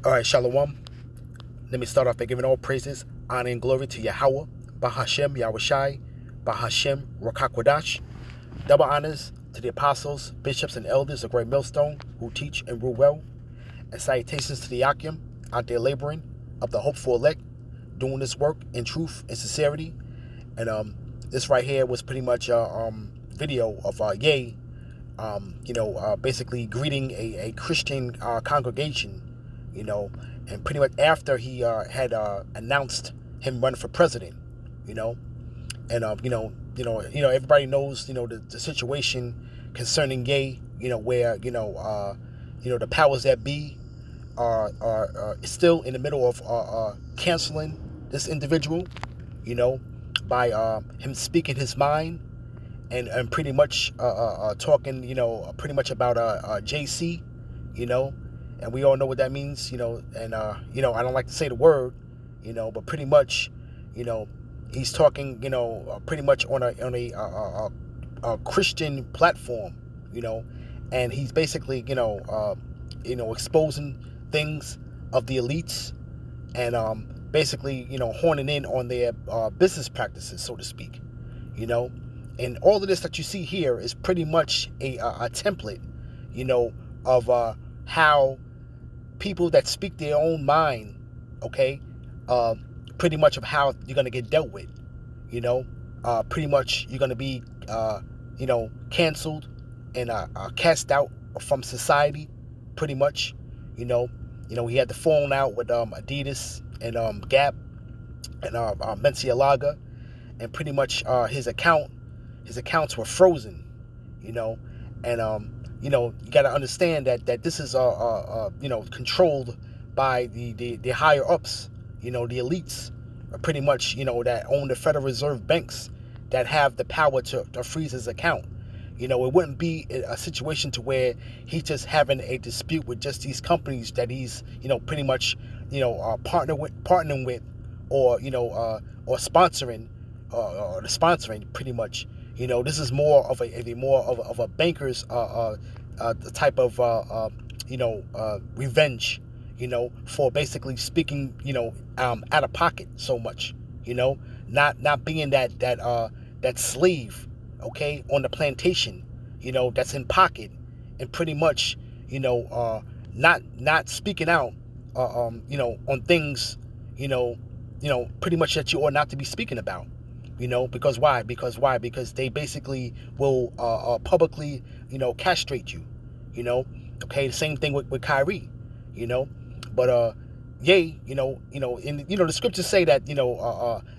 All right, Shalom. Let me start off by giving all praises, honor, and glory to Yahweh, Bahashem, Yahushai, Bahashem, Rakakwadash. Double honors to the apostles, bishops, and elders of Great Millstone who teach and rule well. And salutations to the Yakim out there laboring of the hopeful elect, doing this work in truth and sincerity. And this right here was pretty much a video of Ye, basically greeting a Christian congregation, and pretty much after he had announced him running for president, and everybody knows, the situation concerning Ye, where the powers that be are still in the middle of canceling this individual, by him speaking his mind and pretty much talking, pretty much about JC, and we all know what that means, and I don't like to say the word, but pretty much, he's talking, pretty much on a Christian platform, and he's basically, exposing things of the elites and basically, horning in on their business practices, so to speak, and all of this that you see here is pretty much a template, of how people that speak their own mind, okay, pretty much of how you're going to get dealt with, pretty much you're going to be, canceled and cast out from society, pretty much, he had the falling out with Adidas and Gap and Balenciaga, and pretty much his accounts were frozen, and you got to understand that this is controlled by the higher ups, the elites, pretty much, that own the Federal Reserve banks that have the power to freeze his account. It wouldn't be a situation to where he's just having a dispute with just these companies that he's, pretty much, partnering with, or sponsoring, or sponsoring, pretty much. This is more of a banker's type of revenge, for basically speaking, out of pocket so much, not being that slave, okay, on the plantation, that's in pocket, and pretty much, not speaking out, on things, pretty much that you ought not to be speaking about. Because why? Because they basically will publicly, castrate you, okay, the same thing with Kyrie, but yea, the scriptures say that,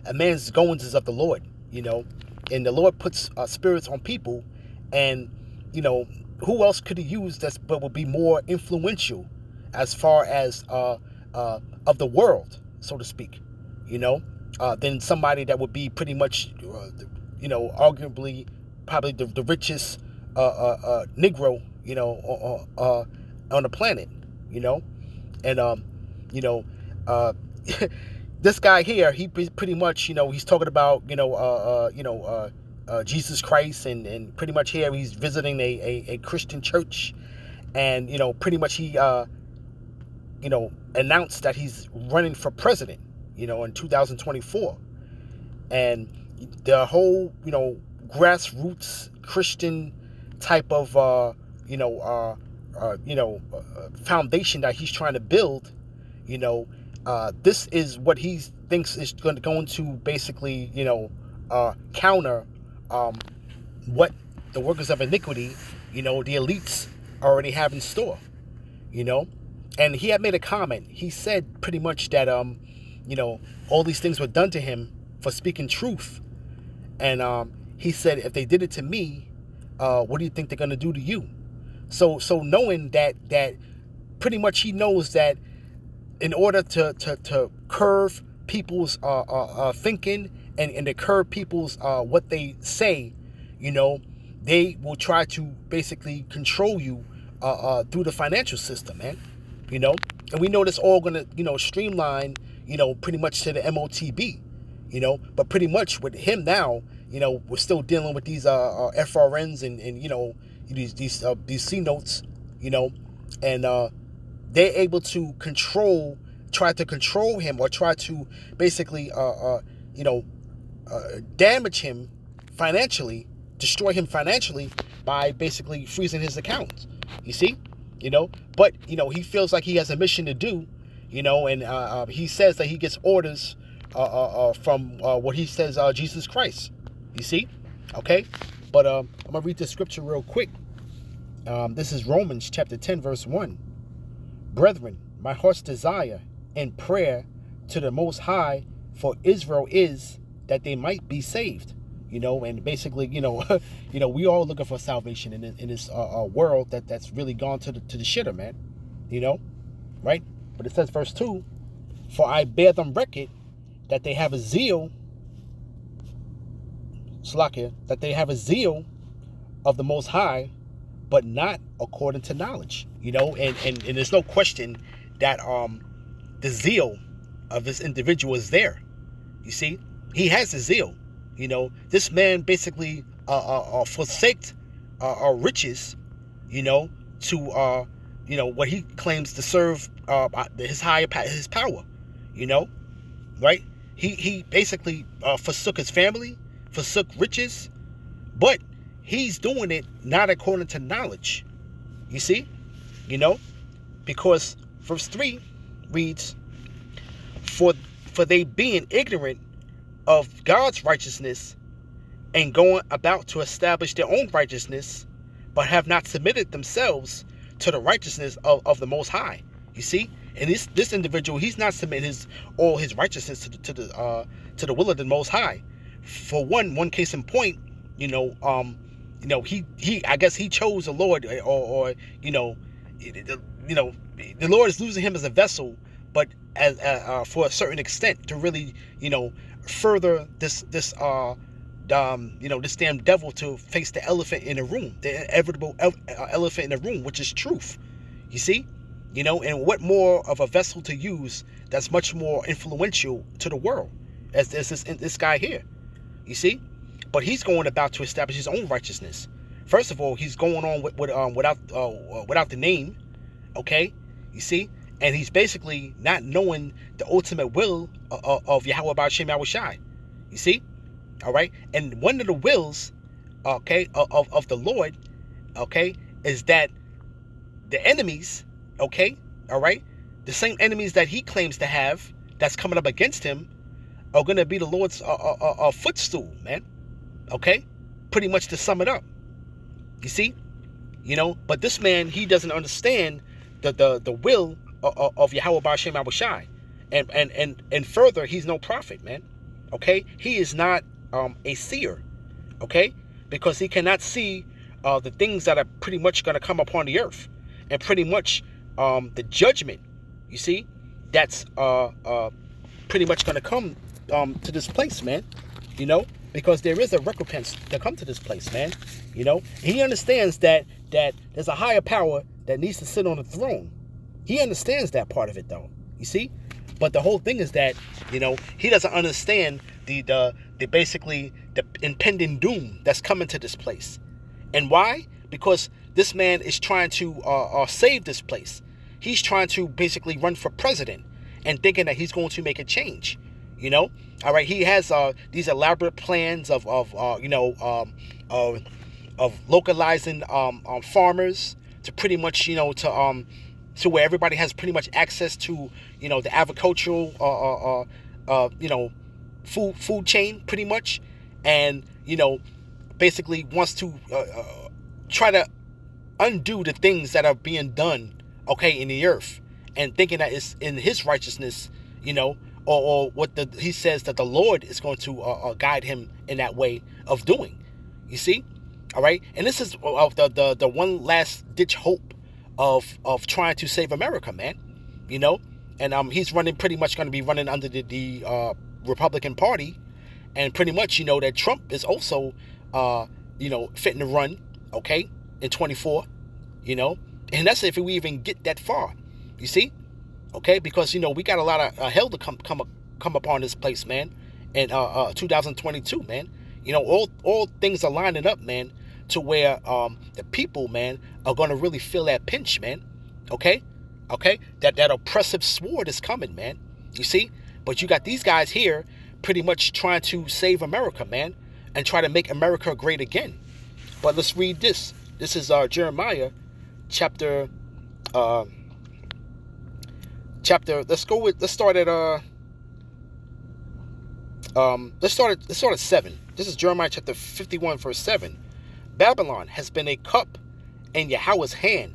a man's goings is of the Lord, and the Lord puts spirits on people, and, who else could he use but would be more influential as far as of the world, so to speak, than somebody that would be pretty much, arguably probably the richest Negro, on the planet, and this guy here, he pretty much, he's talking about, Jesus Christ, and pretty much here he's visiting a Christian church, and pretty much he announced that he's running for president, in 2024, and the whole, grassroots Christian type of, foundation that he's trying to build, this is what he thinks is going to basically, counter what the workers of iniquity, the elites already have in store, and he had made a comment. He said pretty much that, all these things were done to him for speaking truth. And he said, if they did it to me, what do you think they're going to do to you? So knowing that pretty much he knows that in order to curve people's thinking and to curb people's what they say, they will try to basically control you through the financial system, man. And we know this all going to, streamline, pretty much to the MOTB, but pretty much with him now, we're still dealing with these FRNs and these C notes, and they're able to try to control him, or try to basically, damage him financially, destroy him financially by basically freezing his accounts. You see, but he feels like he has a mission to do, and he says that he gets orders from what he says, Jesus Christ. You see, okay, but I'm gonna read this scripture real quick. This is Romans chapter 10, verse 1. Brethren, my heart's desire and prayer to the Most High for Israel is that they might be saved. And basically, we all looking for salvation in this world that's really gone to the shitter, man. Right? But it says, verse 2, for I bear them record that they have a zeal, that they have a zeal of the Most High, but not according to knowledge. And there's no question that the zeal of this individual is there. You see, he has a zeal. This man basically forsaked riches, to what he claims to serve his power. Right? He basically forsook his family, forsook riches, but he's doing it not according to knowledge. You see, because verse 3 reads, for they being ignorant of God's righteousness and going about to establish their own righteousness, but have not submitted themselves to the righteousness of the Most High. You see, and this individual, he's not submitting all his righteousness to the will of the Most High. For one case in point, he I guess he chose the Lord, or the Lord is using him as a vessel, but as for a certain extent to really further this damn devil to face the elephant in the room, the inevitable elephant in the room, which is truth. You see, and what more of a vessel to use that's much more influential to the world as this guy here. You see, but he's going about to establish his own righteousness. First of all, he's going on without the name, okay? You see, and he's basically not knowing the ultimate will of Yahweh B'Shem Yahushai. You see, all right. And one of the wills, okay, of the Lord, okay, is that the enemies, okay, all right, the same enemies that he claims to have that's coming up against him are going to be the Lord's footstool, man. Okay, pretty much to sum it up. You see, but this man, he doesn't understand the will of Yahweh B'Shem Yahushai, and further, he's no prophet, man. Okay, he is not a seer. Okay, because he cannot see the things that are pretty much going to come upon the earth, and pretty much the judgment. You see, that's pretty much going to come to this place, man. Because there is a recompense to come to this place, man. He understands that there's a higher power that needs to sit on the throne. He understands that part of it, though. You see, but the whole thing is that he doesn't understand the basically the impending doom that's coming to this place. And why? Because this man is trying to save this place. He's trying to basically run for president and thinking that he's going to make a change. All right, he has these elaborate plans of localizing farmers to pretty much to where everybody has pretty much access to the agricultural food chain pretty much, and basically wants to try to undo the things that are being done in the earth, and thinking that it's in his righteousness, or what he says that the Lord is going to guide him in that way of doing. You see, all right, and this is the one last ditch hope of trying to save America, man. And he's pretty much going to be running under the Republican Party, and pretty much that Trump is also fitting to run in 24, and that's if we even get that far. You see. Okay, because we got a lot of hell to come upon this place, man. In 2022, man. All things are lining up, man, to where the people, man, are gonna really feel that pinch, man. Okay, Okay, that oppressive sword is coming, man. You see, but you got these guys here, pretty much trying to save America, man, and try to make America great again. But let's read this. This is Jeremiah, chapter. Uh, chapter. Let's go with. Let's start at. Let's start at 7. This is Jeremiah chapter 51, verse 7. Babylon has been a cup in Yahweh's hand,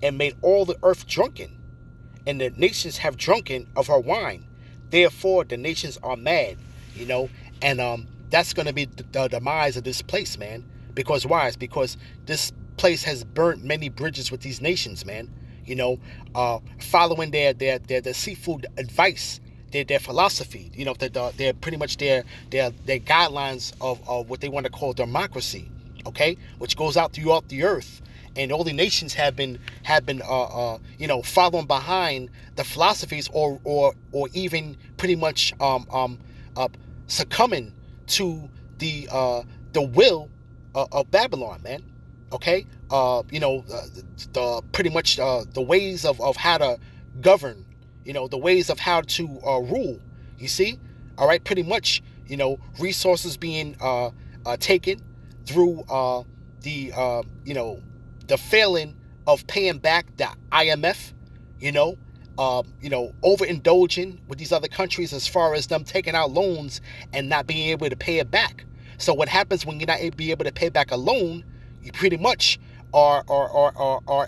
and made all the earth drunken, and the nations have drunken of her wine. Therefore, the nations are mad, and that's going to be the demise of this place, man. Because why? It's because this place has burnt many bridges with these nations, man. Following their deceitful advice, their philosophy, they're pretty much their guidelines of what they want to call democracy, okay, which goes out throughout the earth. And all the nations have been following behind the philosophies or even pretty much succumbing to the will of Babylon, man. Okay, the pretty much the ways of how to govern, the ways of how to rule. You see, all right, pretty much, resources being taken through the failing of paying back the IMF, overindulging with these other countries as far as them taking out loans and not being able to pay it back. So what happens when you're not able to pay back a loan? You pretty much are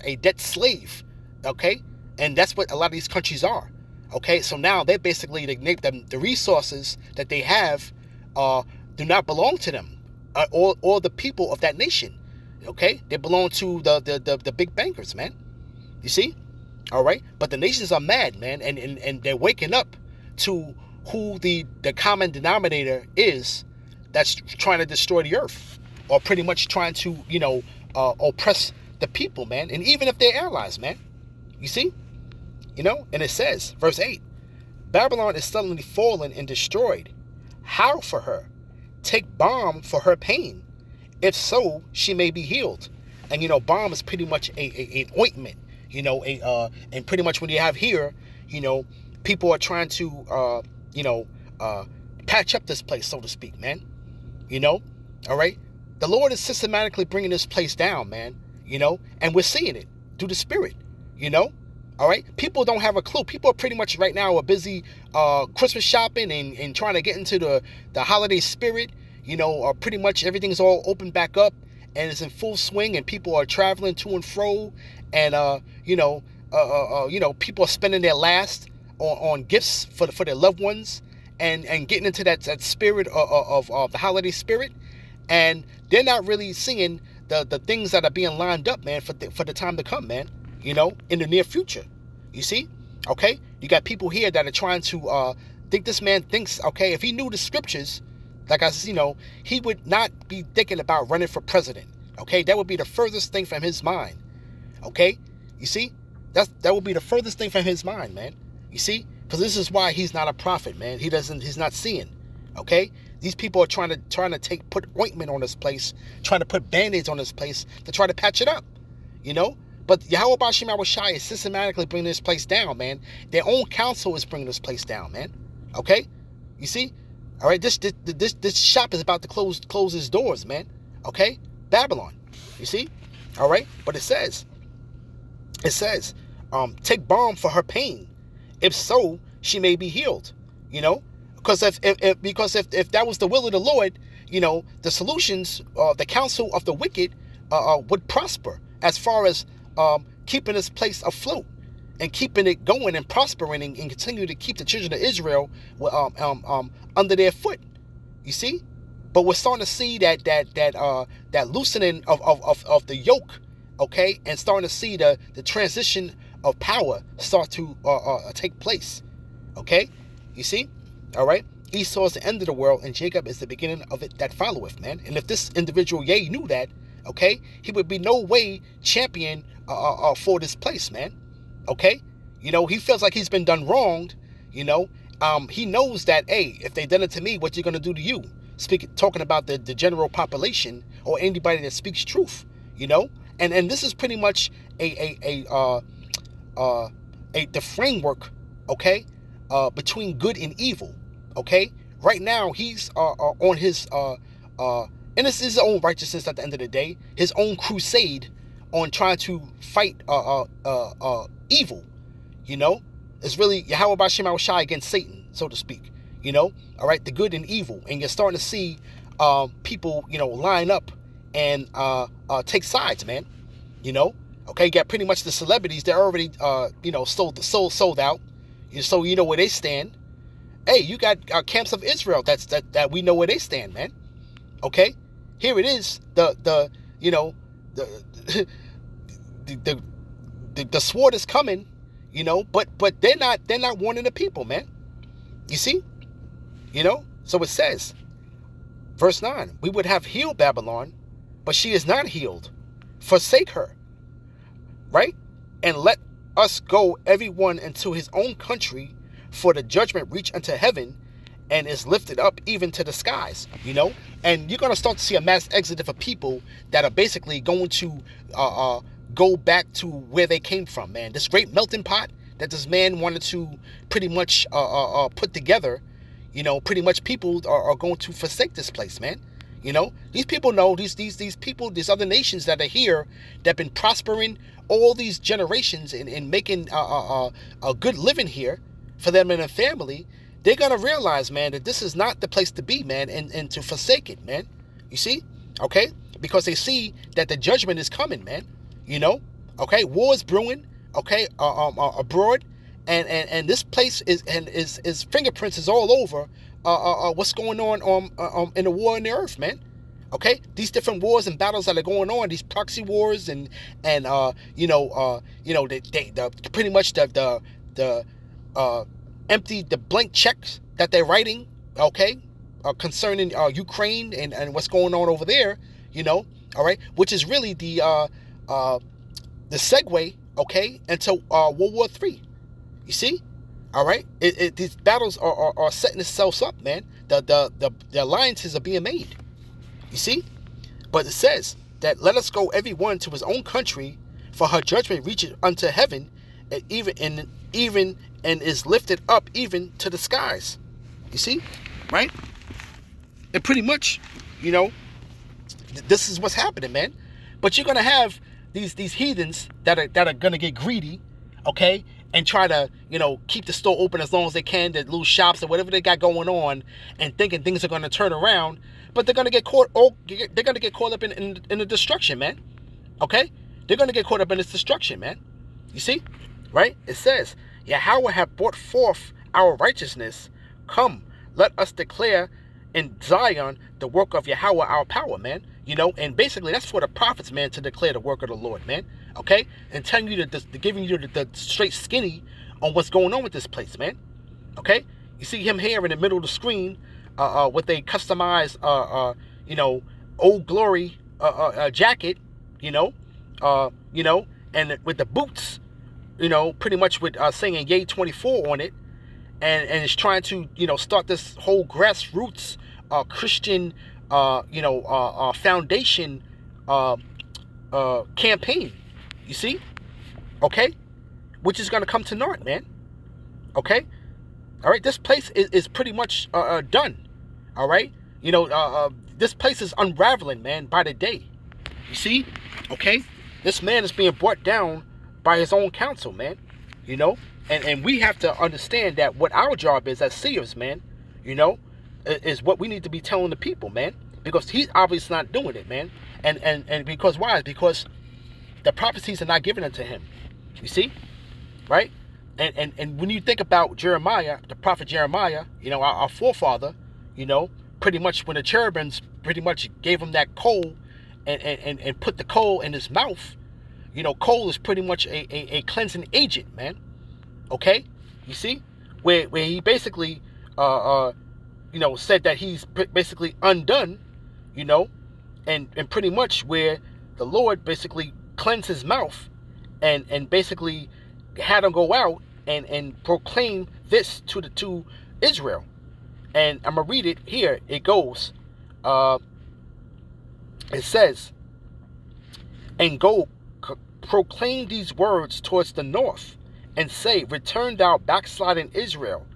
a debt slave, okay? And that's what a lot of these countries are, okay? So now they're basically the resources that they have do not belong to them or the people of that nation. Okay, they belong to the big bankers, man. You see, all right. But the nations are mad, man, and they're waking up to who the common denominator is that's trying to destroy the earth, or pretty much trying to oppress the people, man. And even if they're allies, man, you see, And it says, verse 8, Babylon is suddenly fallen and destroyed. Howl for her, take balm for her pain. If so, she may be healed. And, balm is pretty much an ointment, and pretty much when you have here, people are trying to, patch up this place, so to speak, man. All right. The Lord is systematically bringing this place down, man, and we're seeing it through the Spirit, all right. People don't have a clue. People are pretty much right now are busy Christmas shopping and trying to get into the holiday spirit. Pretty much everything's all open back up and it's in full swing, and people are traveling to and fro, and people are spending their last on gifts for their loved ones, and getting into that spirit of the holiday spirit, and they're not really seeing the things that are being lined up, man, for the time to come, man. In the near future, you see, okay, you got people here that are trying to think this man thinks, okay, if he knew the scriptures. Like I said, he would not be thinking about running for president. Okay, that would be the furthest thing from his mind. Okay, you see, that would be the furthest thing from his mind, man. You see, because this is why he's not a prophet, man. He's not seeing. Okay, these people are trying to put ointment on this place, trying to put band-aids on this place to try to patch it up. But Yahweh Bashim Awashai is systematically bringing this place down, man. Their own council is bringing this place down, man. Okay, you see. All right, this shop is about to close its doors, man. Okay, Babylon, you see. All right, but it says, take balm for her pain. If so, she may be healed. Because if that was the will of the Lord, the solutions, the counsel of the wicked, would prosper as far as keeping this place afloat and keeping it going and prospering and continue to keep the children of Israel under their foot. You see? But we're starting to see that loosening of the yoke, okay, and starting to see the transition of power start to take place. Okay? You see? All right? Esau is the end of the world, and Jacob is the beginning of it that followeth, man. And if this individual knew that, okay, he would be no way champion for this place, man. Okay, he feels like he's been done wronged. He knows that, hey, if they done it to me, what you're gonna do to you? Talking about the general population or anybody that speaks truth. And this is pretty much a the framework, okay, between good and evil, okay. Right now, he's on his and this is his own righteousness at the end of the day, his own crusade on trying to fight evil. You know, it's really Yahweh Bashem Shai against Satan, so to speak. You know, all right, the good and evil, and you're starting to see people, you know, line up and take sides, man. You know, okay, you got pretty much the celebrities. They're already you know, sold out. So you know where they stand. Hey, you got camps of Israel. That we know where they stand, man. Okay, here it is. The you know the the sword is coming. You know, but they're not warning the people, man. You see, you know. So it says, verse 9: we would have healed Babylon, but she is not healed. Forsake her, right? And let us go everyone into his own country, for the judgment reach unto heaven, and is lifted up even to the skies. You know, and you're gonna start to see a mass exodus of people that are basically going to go back to where they came from, man. This great melting pot that this man wanted to pretty much put together, you know, pretty much people are going to forsake this place, man. You know, these people know, these people, these other nations that are here, that have been prospering all these generations and making a good living here for them and their family. They're going to realize, man, that this is not the place to be, man, and to forsake it, man. You see? Okay? Because they see that the judgment is coming, man. You know, okay, war is brewing, okay, abroad, and this place is fingerprints is all over what's going on in the war in the earth, man. Okay, these different wars and battles that are going on, these proxy wars and you know the pretty much the empty the blank checks that they're writing, okay, concerning Ukraine and what's going on over there, you know, all right, which is really the segue, okay, into World War III. You see, all right. These battles are setting themselves up, man. The alliances are being made. You see, but it says that let us go every one to his own country, for her judgment reaches unto heaven, and even and is lifted up even to the skies. You see, right? And pretty much, you know, this is what's happening, man. But you're gonna have these heathens that are gonna get greedy, okay, and try to, you know, keep the store open as long as they can, the little shops or whatever they got going on, and thinking things are gonna turn around, but they're gonna get caught. They're gonna get caught up in the destruction, man. Okay, they're gonna get caught up in this destruction, man. You see, right? It says, Yahweh hath brought forth our righteousness. Come, let us declare in Zion the work of Yahweh our power, man. You know, and basically that's for the prophets, man, to declare the work of the Lord, man. Okay, and telling you giving you the straight skinny on what's going on with this place, man. Okay, you see him here in the middle of the screen, with a customized, you know, Old Glory jacket, you know, and with the boots, you know, pretty much with saying Yay 24 on it, and it's trying to, you know, start this whole grassroots Christian foundation campaign. You see, okay, which is going to come to naught, man. Okay, all right. This place is pretty much done. All right, you know, this place is unraveling, man, by the day. You see, okay, this man is being brought down by his own counsel, man. You know, and we have to understand that what our job is as seers, man, you know, is what we need to be telling the people, man, because he's obviously not doing it, man. And because why? Because the prophecies are not given unto him. You see, right? And when you think about Jeremiah, the prophet Jeremiah, you know, our forefather, you know, pretty much when the cherubims pretty much gave him that coal and put the coal in his mouth, you know, coal is pretty much a cleansing agent, man. Okay, you see, where he basically you know, said that he's basically undone, you know, and pretty much where the Lord basically cleansed his mouth and basically had him go out and proclaim this to Israel. And I'm gonna read it here. It goes, it says, and go proclaim these words towards the north and say, Return thou backsliding Israel,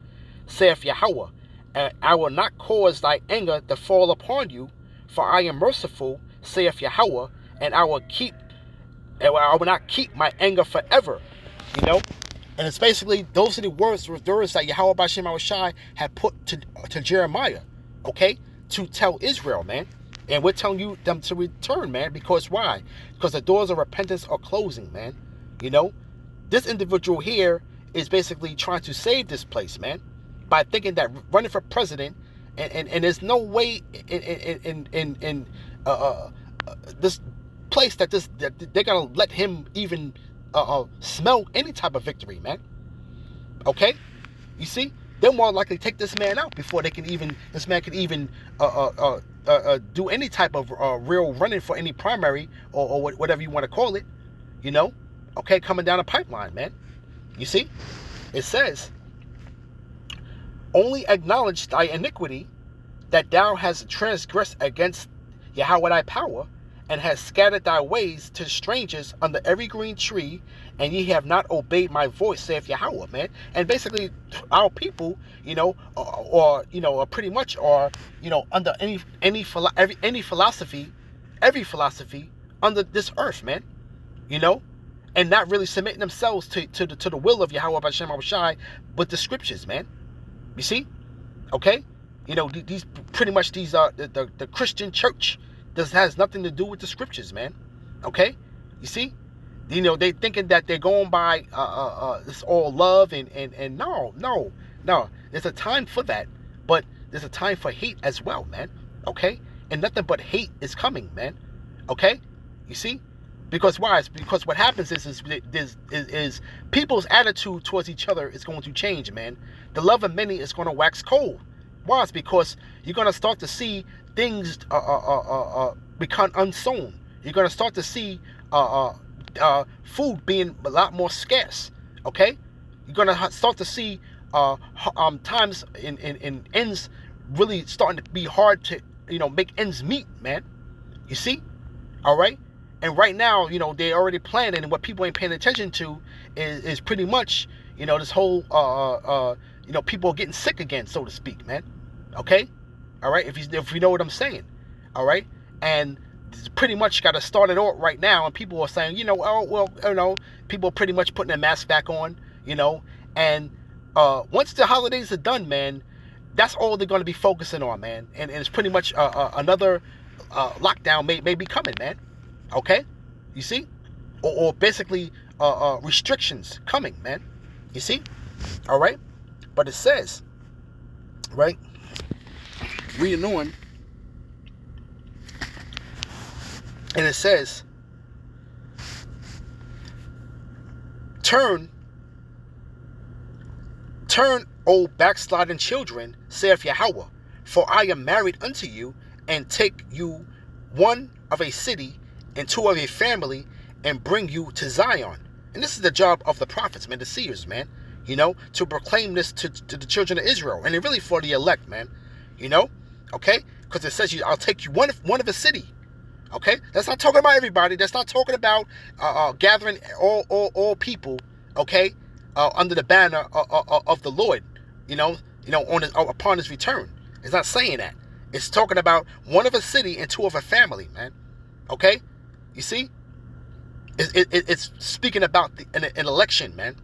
saith Yahweh, and I will not cause thy anger to fall upon you, for I am merciful, saith Yahweh, and I will not keep my anger forever. You know? And it's basically, those are the words that Yahweh B'Shem Awashai had put to Jeremiah, okay? To tell Israel, man. And we're telling you them to return, man. Because why? Because the doors of repentance are closing, man. You know? This individual here is basically trying to save this place, man. By thinking that running for president, and there's no way in this place that they're gonna let him even smell any type of victory, man. Okay, you see, they're more likely to take this man out before this man can even do any type of real running for any primary or whatever you want to call it, you know. Okay, coming down the pipeline, man. You see, it says, only acknowledge thy iniquity, that thou hast transgressed against Yahweh thy power, and hast scattered thy ways to strangers under every green tree, and ye have not obeyed my voice, saith Yahweh, man. And basically, our people, you know, or you know, pretty much are, you know, under any philosophy, every philosophy under this earth, man. You know, and not really submitting themselves to the will of Yahweh B'Shem Awashai, but the scriptures, man. You see, okay, you know, these pretty much these are the Christian church. This has nothing to do with the scriptures, man. Okay, you see, you know, they thinking that they're going by it's all love and no. There's a time for that, but there's a time for hate as well, man. Okay, and nothing but hate is coming, man. Okay, you see, because why? It's because what happens is people's attitude towards each other is going to change, man. The love of many is going to wax cold. Why? It's because you're going to start to see things become unsown. You're going to start to see food being a lot more scarce. Okay, you're going to start to see times in ends really starting to be hard to, you know, make ends meet, man. You see, all right. And right now, you know, they're already planning, and what people ain't paying attention to is pretty much, you know, this whole you know, people are getting sick again, so to speak, man. Okay, all right. If you know what I'm saying, all right. And pretty much got to start it out right now, and people are saying, you know, oh well, you know, people are pretty much putting their masks back on, you know, and once the holidays are done, man, that's all they're going to be focusing on, man. And it's pretty much another lockdown may be coming, man. Okay, you see, or basically restrictions coming, man. You see, all right. But it says, right, reading on, and it says, Turn, O backsliding children, saith Yahweh, for I am married unto you, and take you one of a city and two of a family, and bring you to Zion. And this is the job of the prophets, man, the seers, man, you know, to proclaim this to the children of Israel, and it really for the elect, man, you know, okay, because it says, I'll take you one of a city. Okay, that's not talking about everybody. That's not talking about gathering all people. Okay, under the banner of the Lord. You know, upon His return. It's not saying that. It's talking about one of a city and two of a family, man. Okay, you see, it's speaking about an election, man.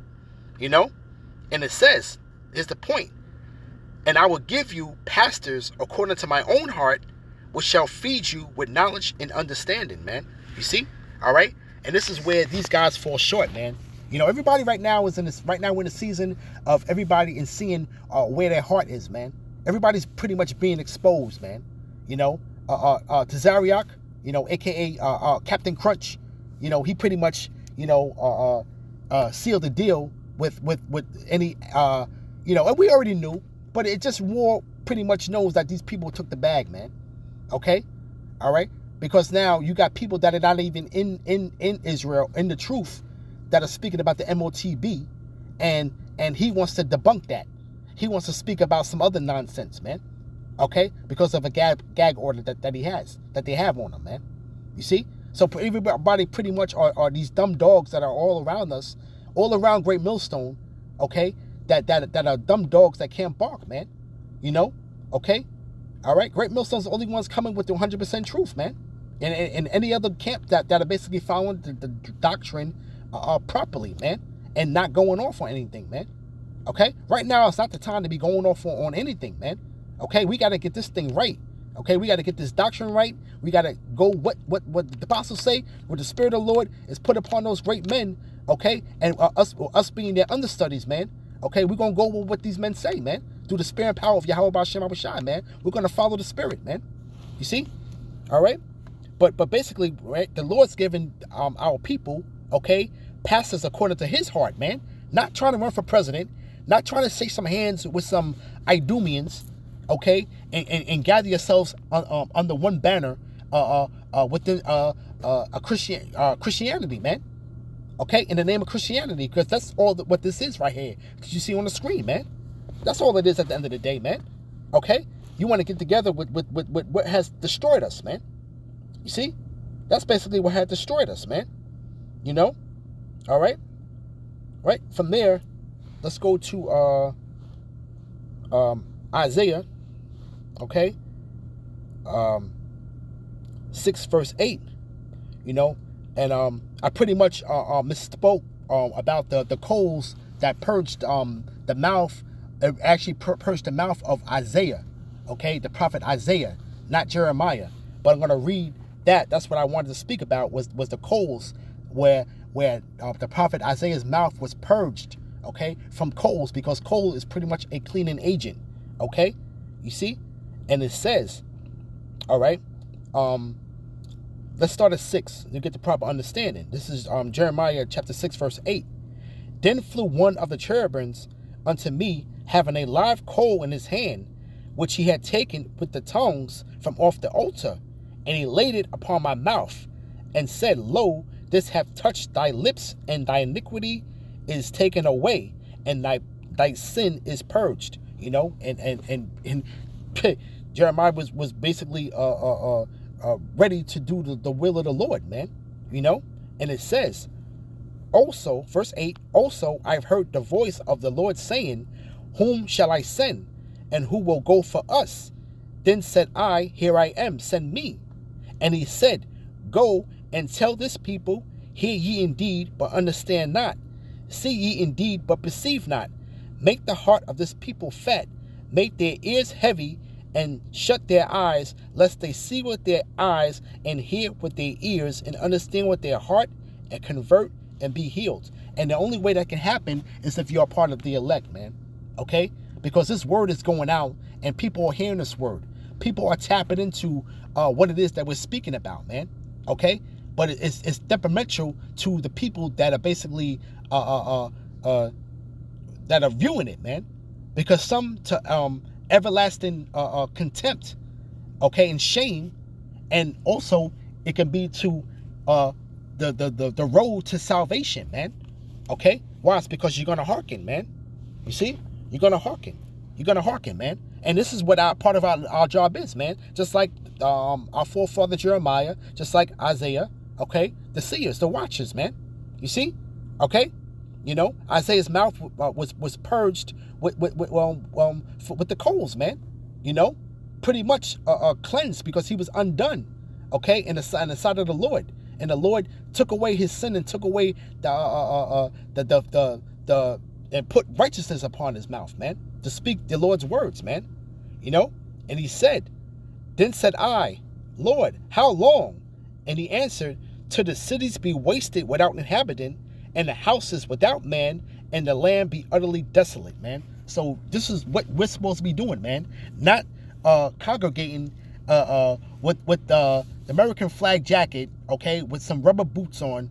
You know, and it says, here's the point. And I will give you pastors according to my own heart, which shall feed you with knowledge and understanding, man. You see? All right? And this is where these guys fall short, man. You know, everybody right now is in this, right now we're in the season of everybody in seeing where their heart is, man. Everybody's pretty much being exposed, man. You know, to Zariak, you know, aka Captain Crunch, you know, he pretty much, you know, sealed the deal with any, you know, and we already knew, but it just more pretty much knows that these people took the bag, man. Okay, all right, because now you got people that are not even in Israel, in the truth, that are speaking about the MOTB, and he wants to debunk that. He wants to speak about some other nonsense, man. Okay, because of a gag order that he has, that they have on him, man. You see, so everybody pretty much are these dumb dogs that are all around us, all around Great Millstone, okay, that are dumb dogs that can't bark, man. You know, okay? All right? Great Millstone's the only ones coming with the 100% truth, man. And any other camp that are basically following the doctrine properly, man, and not going off on anything, man. Okay? Right now, it's not the time to be going off on anything, man. Okay? We got to get this thing right. Okay? We got to get this doctrine right. We got to go what the apostles say, what the Spirit of the Lord is put upon those great men, okay? And us being their understudies, man. Okay? We're going to go with what these men say, man. Through the Spirit and power of Yahweh B'Shem Abishai, man. We're going to follow the Spirit, man. You see? All right? But basically, right, the Lord's given our people, okay, pastors according to his heart, man. Not trying to run for president, not trying to shake some hands with some Idumeans, okay, and gather yourselves under one banner within Christianity, man. Okay, in the name of Christianity, because that's all what this is right here. Because you see on the screen, man. That's all it is at the end of the day, man. Okay, you want to get together with what has destroyed us, man. You see, that's basically what had destroyed us, man. You know, all right. Right from there, let's go to Isaiah. Okay, 6 verse 8. You know, and I pretty much misspoke about the coals that purged the mouth. It actually purged the mouth of Isaiah. Okay, the prophet Isaiah, not Jeremiah. But I'm going to read that. That's what I wanted to speak about was the coals where the prophet Isaiah's mouth was purged, okay, from coals, because coal is pretty much a cleaning agent, okay? You see? And it says, all right, let's start at 6 to get the proper understanding. This is Jeremiah chapter 6, verse 8. Then flew one of the cherubims unto me, having a live coal in his hand, which he had taken with the tongues from off the altar, and he laid it upon my mouth, and said, Lo, this hath touched thy lips, and thy iniquity is taken away, and thy sin is purged. You know, and Jeremiah was basically ready to do the will of the Lord, man. You know, and it says, also, verse 8, also I've heard the voice of the Lord saying, Whom shall I send, and who will go for us? Then said I, Here I am, send me. And he said, Go and tell this people, Hear ye indeed, but understand not. See ye indeed, but perceive not. Make the heart of this people fat. Make their ears heavy, and shut their eyes, lest they see with their eyes, and hear with their ears, and understand with their heart, and convert, and be healed. And the only way that can happen is if you're part of the elect, man. Okay? Because this word is going out, and people are hearing this word. People are tapping into what it is that we're speaking about, man. Okay? But it's detrimental to the people that are basically that are viewing it, man. Because some to everlasting contempt, okay, and shame, and also it can be to the road to salvation, man. Okay? Why? It's because you're gonna hearken, man. You see? You're gonna hearken. You're gonna hearken, man. And this is what part of our job is, man. Just like our forefather Jeremiah, just like Isaiah, okay? The seers, the watchers, man. You see? Okay? You know, Isaiah's mouth was purged with the coals, man. You know, pretty much cleansed because he was undone, okay, in the sight of the Lord. And the Lord took away his sin and took away and put righteousness upon his mouth, man, to speak the Lord's words, man. You know, and he said, Then said I, Lord, how long? And he answered, Till the cities be wasted without inhabitant, and the houses without man, and the land be utterly desolate, man. So this is what we're supposed to be doing, man. Not congregating with the American flag jacket, okay, with some rubber boots on,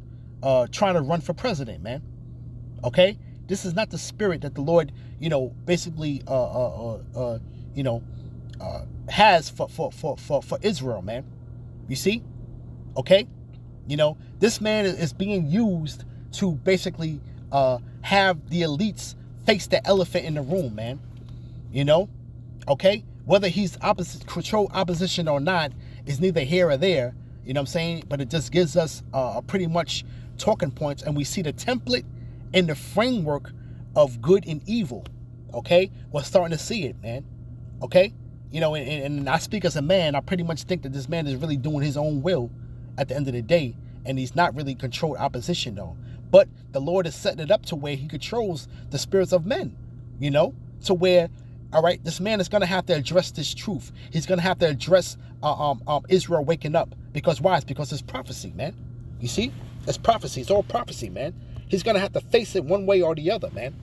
trying to run for president, man. Okay? This is not the spirit that the Lord, you know, basically has for Israel, man. You see? Okay? You know, this man is being used to basically have the elites face the elephant in the room, man. You know? Okay? Whether he's control opposition or not is neither here or there. You know what I'm saying? But it just gives us pretty much talking points, and we see the template in the framework of good and evil. Okay, we're starting to see it, man. Okay, and I speak as a man. I pretty much think that this man is really doing his own will at the end of the day, and he's not really controlled opposition though. But the Lord is setting it up to where he controls the spirits of men, to where, all right, this man is going to have to address this truth. He's going to have to address Israel waking up. Because why? It's because it's prophecy, man. You see? It's prophecy. It's all prophecy, man. He's going to have to face it one way or the other, man.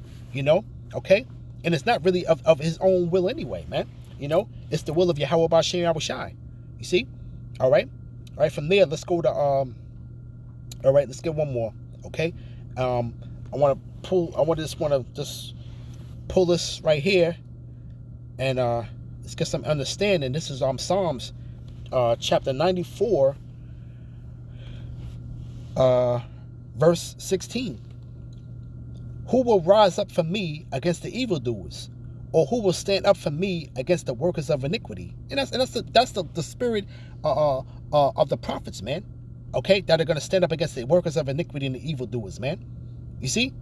Okay? And it's not really of his own will anyway, man. It's the will of Yahweh B'Shem Yahushai. You see? All right? All right, from there, let's go to, all right, let's get one more, okay? I just want to pull this right here, and let's get some understanding. This is Psalms chapter 94, verse 16. Who will rise up for me against the evildoers, or who will stand up for me against the workers of iniquity? And that's the spirit of the prophets, man. Okay, that are going to stand up against the workers of iniquity and the evildoers, man. You see?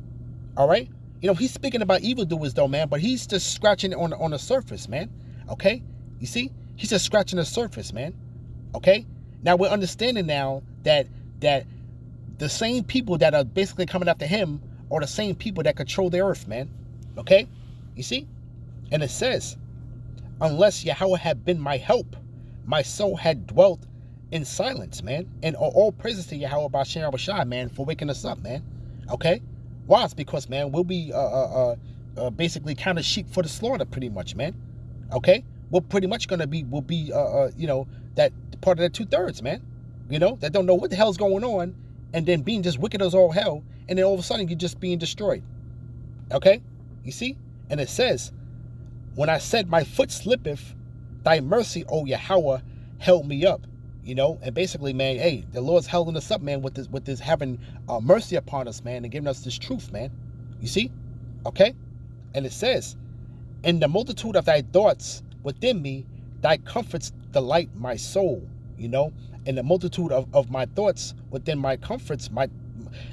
All right? He's speaking about evildoers, though, man, but he's just scratching it on the surface, man. Okay? You see? He's just scratching the surface, man. Okay? Now, we're understanding now that the same people that are basically coming after him are the same people that control the earth, man. Okay? You see? And it says, unless Yahweh had been my help, my soul had dwelt in silence, man. And all praises to Yahweh B'Shem Yahushai, man, for waking us up, man. Okay? Why? It's because, man, we'll be basically kind of sheep for the slaughter, pretty much, man. Okay? We're pretty much gonna be, that part of the 2/3, man. That don't know what the hell's going on, and then being just wicked as all hell, and then all of a sudden you're just being destroyed. Okay? You see? And it says, when I said my foot slippeth, thy mercy, O Yahweh, held me up. And basically, man, hey, the Lord's holding us up, man, with this having mercy upon us, man, and giving us this truth, man. You see? Okay? And it says, in the multitude of thy thoughts within me, thy comforts delight my soul. In the multitude of my thoughts within my comforts,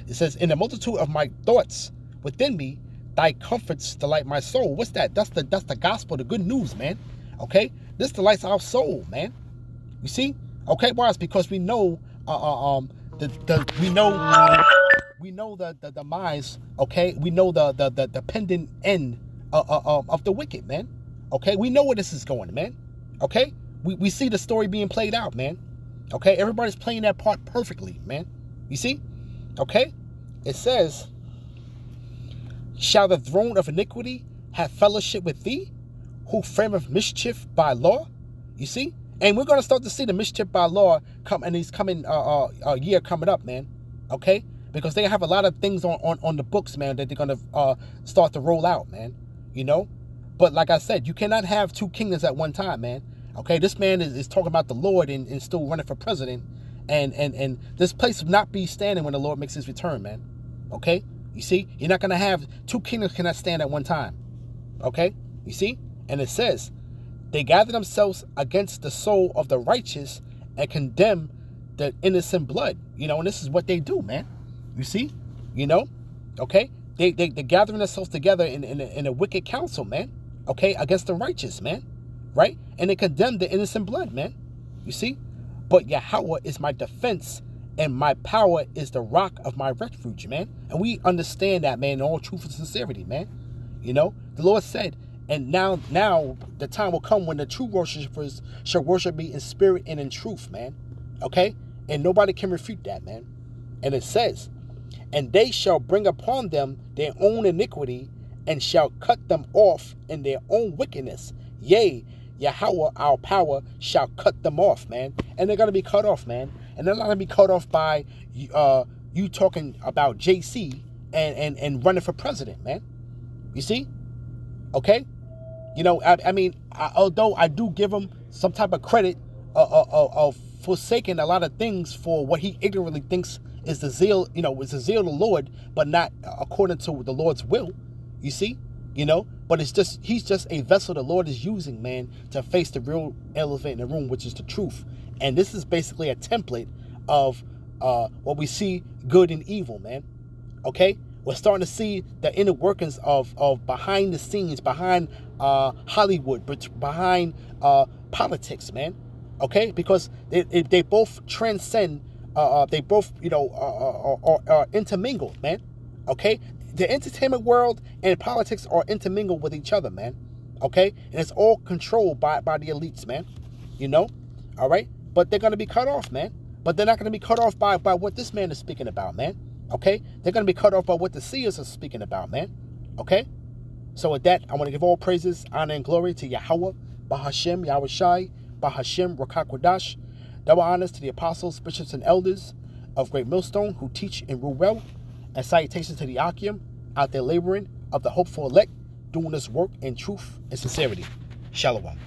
it says, in the multitude of my thoughts within me, thy comforts delight my soul. What's that? That's the gospel, the good news, man. Okay? This delights our soul, man. You see? Okay, why? It's because we know we know the demise. Okay, we know the pending end of the wicked, man. Okay, we know where this is going, man. Okay, we see the story being played out, man. Okay, everybody's playing that part perfectly, man. You see? Okay, it says, shall the throne of iniquity have fellowship with thee, who frameth mischief by law? You see? And we're going to start to see the mischief by law come, and he's coming a year coming up, man. Okay? Because they have a lot of things on the books, man, that they're going to start to roll out, man. But like I said, you cannot have two kingdoms at one time, man. Okay? This man is talking about the Lord and still running for president. And this place will not be standing when the Lord makes his return, man. Okay? You see? You're not going to have two kingdoms cannot stand at one time. Okay? You see? And it says, they gather themselves against the soul of the righteous and condemn the innocent blood. And this is what they do, man. You see? Okay? They gathering themselves together in a wicked council, man. Okay? Against the righteous, man. Right? And they condemn the innocent blood, man. You see? But Yahweh is my defense, and my power is the rock of my refuge, man. And we understand that, man, in all truth and sincerity, man. The Lord said, and now the time will come when the true worshipers shall worship me in spirit and in truth, man. Okay? And nobody can refute that, man. And it says, and they shall bring upon them their own iniquity, and shall cut them off in their own wickedness. Yea, Yahweh, our power, shall cut them off, man. And they're going to be cut off, man. And they're not going to be cut off by you talking about JC and running for president, man. You see? Okay? Although I do give him some type of credit of forsaking a lot of things for what he ignorantly thinks is the zeal, is the zeal of the Lord, but not according to the Lord's will. You see? But he's just a vessel the Lord is using, man, to face the real elephant in the room, which is the truth. And this is basically a template of what we see good and evil, man. Okay? We're starting to see the inner workings of behind the scenes, behind Hollywood, behind politics, man. Okay, because they both transcend. They both, are intermingled, man. Okay, the entertainment world and politics are intermingled with each other, man. Okay, and it's all controlled by the elites, man. All right, but they're gonna be cut off, man. But they're not gonna be cut off by what this man is speaking about, man. Okay, they're gonna be cut off by what the seers are speaking about, man. Okay, so with that, I want to give all praises, honor, and glory to Yahweh, Bahashem, Yahweh Shai, Bahashem, Rakakwadash. Double honors to the apostles, bishops, and elders of Great Millstone who teach and rule well, and salutations to the Akim out there laboring of the hopeful elect, doing this work in truth and sincerity. Shalom.